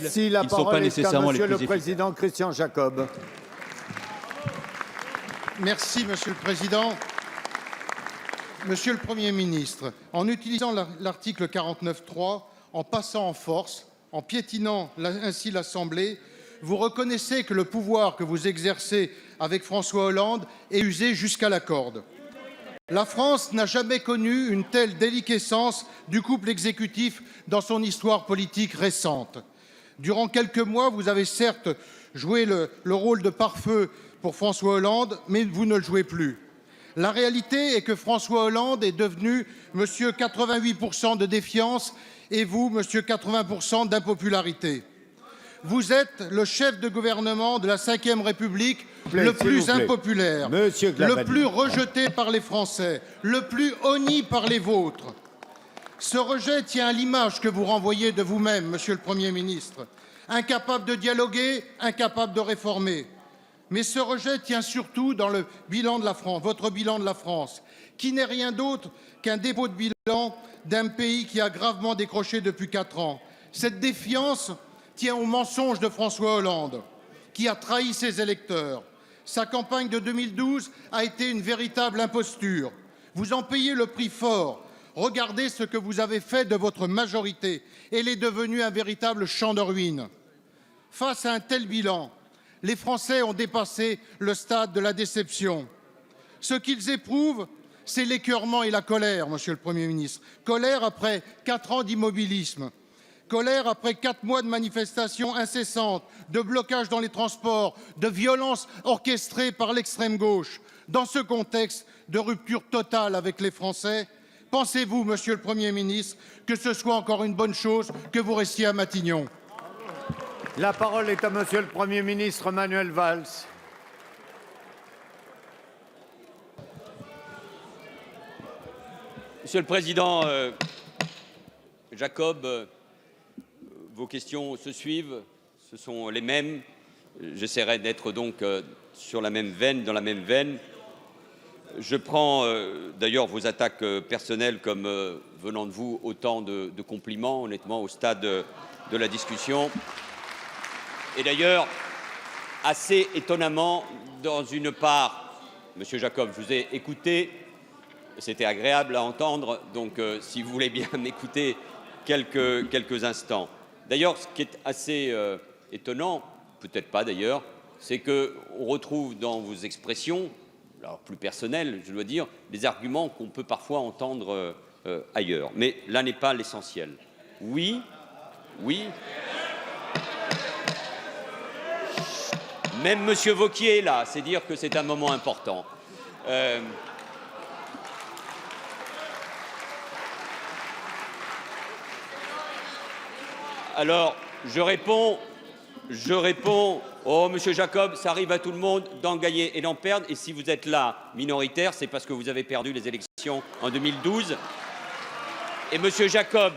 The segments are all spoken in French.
Merci. La qui ne sont pas parole est à nécessairement les Monsieur plus le Président Christian Jacob. Merci, Monsieur le Président. Monsieur le Premier ministre, en utilisant l'article 49.3, en passant en force, en piétinant ainsi l'Assemblée, vous reconnaissez que le pouvoir que vous exercez avec François Hollande est usé jusqu'à la corde. La France n'a jamais connu une telle déliquescence du couple exécutif dans son histoire politique récente. Durant quelques mois, vous avez certes joué le rôle de pare-feu pour François Hollande, mais vous ne le jouez plus. La réalité est que François Hollande est devenu monsieur 88% de défiance et vous, monsieur 80% d'impopularité. Vous êtes le chef de gouvernement de la Ve République, le plus impopulaire, le plus rejeté par les Français, le plus honni par les vôtres. Ce rejet tient à l'image que vous renvoyez de vous-même, monsieur le Premier ministre, incapable de dialoguer, incapable de réformer. Mais ce rejet tient surtout dans le bilan de la France, votre bilan de la France, qui n'est rien d'autre qu'un dépôt de bilan d'un pays qui a gravement décroché depuis 4 ans. Cette défiance tient au mensonge de François Hollande, qui a trahi ses électeurs. Sa campagne de 2012 a été une véritable imposture. Vous en payez le prix fort. Regardez ce que vous avez fait de votre majorité. Elle est devenue un véritable champ de ruines. Face à un tel bilan, les Français ont dépassé le stade de la déception. Ce qu'ils éprouvent, c'est l'écœurement et la colère, monsieur le Premier ministre. Colère après 4 ans d'immobilisme. Colère après 4 mois de manifestations incessantes, de blocages dans les transports, de violences orchestrées par l'extrême gauche. Dans ce contexte de rupture totale avec les Français, pensez-vous, monsieur le Premier ministre, que ce soit encore une bonne chose que vous restiez à Matignon ? La parole est à Monsieur le Premier ministre Manuel Valls. Monsieur le Président Jacob, vos questions se suivent, ce sont les mêmes. J'essaierai d'être donc sur la même veine, dans la même veine. Je prends d'ailleurs vos attaques personnelles comme venant de vous autant de compliments, honnêtement, au stade de la discussion. Et d'ailleurs, assez étonnamment, dans une part, Monsieur Jacob, je vous ai écouté, c'était agréable à entendre, donc si vous voulez bien m'écouter quelques instants. D'ailleurs, ce qui est assez étonnant, peut-être pas d'ailleurs, c'est qu'on retrouve dans vos expressions, alors plus personnelles, je dois dire, des arguments qu'on peut parfois entendre ailleurs. Mais là n'est pas l'essentiel. Oui. Même Monsieur Wauquiez est là, c'est dire que c'est un moment important. Alors, je réponds, oh, Monsieur Jacob, ça arrive à tout le monde d'en gagner et d'en perdre. Et si vous êtes là, minoritaire, c'est parce que vous avez perdu les élections en 2012. Et Monsieur Jacob,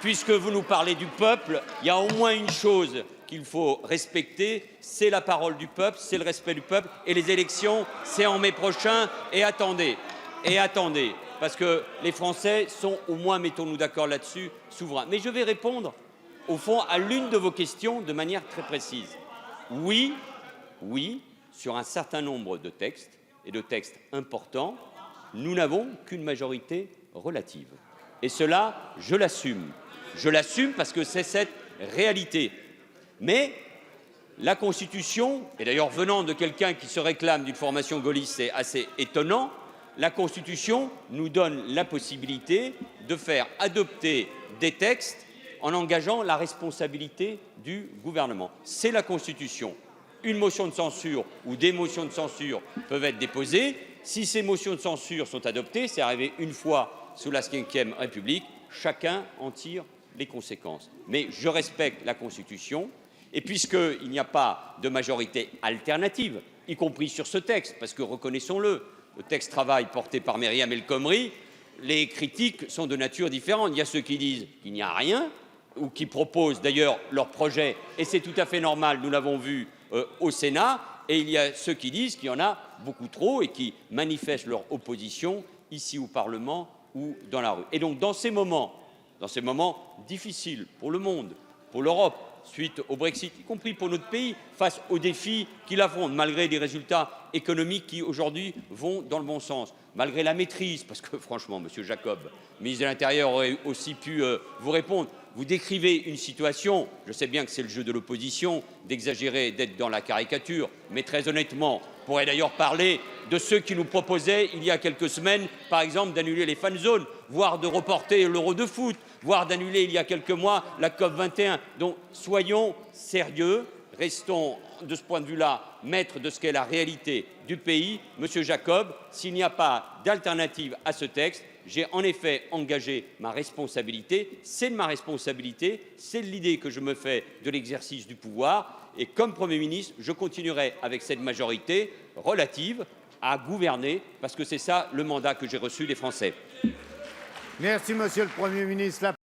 puisque vous nous parlez du peuple, il y a au moins une chose qu'il faut respecter, c'est la parole du peuple, c'est le respect du peuple. Et les élections, c'est en mai prochain. Et attendez, parce que les Français sont, au moins, mettons-nous d'accord là-dessus, souverains. Mais je vais répondre au fond, à l'une de vos questions de manière très précise. Oui, sur un certain nombre de textes, et de textes importants, nous n'avons qu'une majorité relative. Et cela, je l'assume. Je l'assume parce que c'est cette réalité. Mais la Constitution, et d'ailleurs venant de quelqu'un qui se réclame d'une formation gaulliste, c'est assez étonnant, la Constitution nous donne la possibilité de faire adopter des textes en engageant la responsabilité du gouvernement. C'est la Constitution. Une motion de censure ou des motions de censure peuvent être déposées. Si ces motions de censure sont adoptées, c'est arrivé une fois sous la Ve République, chacun en tire les conséquences. Mais je respecte la Constitution, et puisqu'il n'y a pas de majorité alternative, y compris sur ce texte, parce que reconnaissons-le, le texte travail porté par Myriam El Khomri, les critiques sont de nature différente. Il y a ceux qui disent qu'il n'y a rien, ou qui proposent d'ailleurs leur projet, et c'est tout à fait normal, nous l'avons vu au Sénat, et il y a ceux qui disent qu'il y en a beaucoup trop et qui manifestent leur opposition ici au Parlement ou dans la rue. Et donc dans ces moments difficiles pour le monde, pour l'Europe, suite au Brexit, y compris pour notre pays, face aux défis qu'il affronte, malgré des résultats économiques qui, aujourd'hui, vont dans le bon sens, malgré la maîtrise, parce que, franchement, Monsieur Jacob, ministre de l'Intérieur, aurait aussi pu vous répondre. Vous décrivez une situation, je sais bien que c'est le jeu de l'opposition, d'exagérer, d'être dans la caricature, mais très honnêtement, on pourrait d'ailleurs parler de ceux qui nous proposaient, il y a quelques semaines, par exemple, d'annuler les fan zones, voire de reporter l'Euro de foot, voire d'annuler, il y a quelques mois, la COP 21. Donc, soyons sérieux, restons, de ce point de vue-là, maîtres de ce qu'est la réalité du pays. Monsieur Jacob, s'il n'y a pas d'alternative à ce texte, j'ai en effet engagé ma responsabilité, c'est de ma responsabilité, c'est de l'idée que je me fais de l'exercice du pouvoir, et comme Premier ministre, je continuerai avec cette majorité relative à gouverner, parce que c'est ça le mandat que j'ai reçu des Français. Merci, Monsieur le Premier ministre.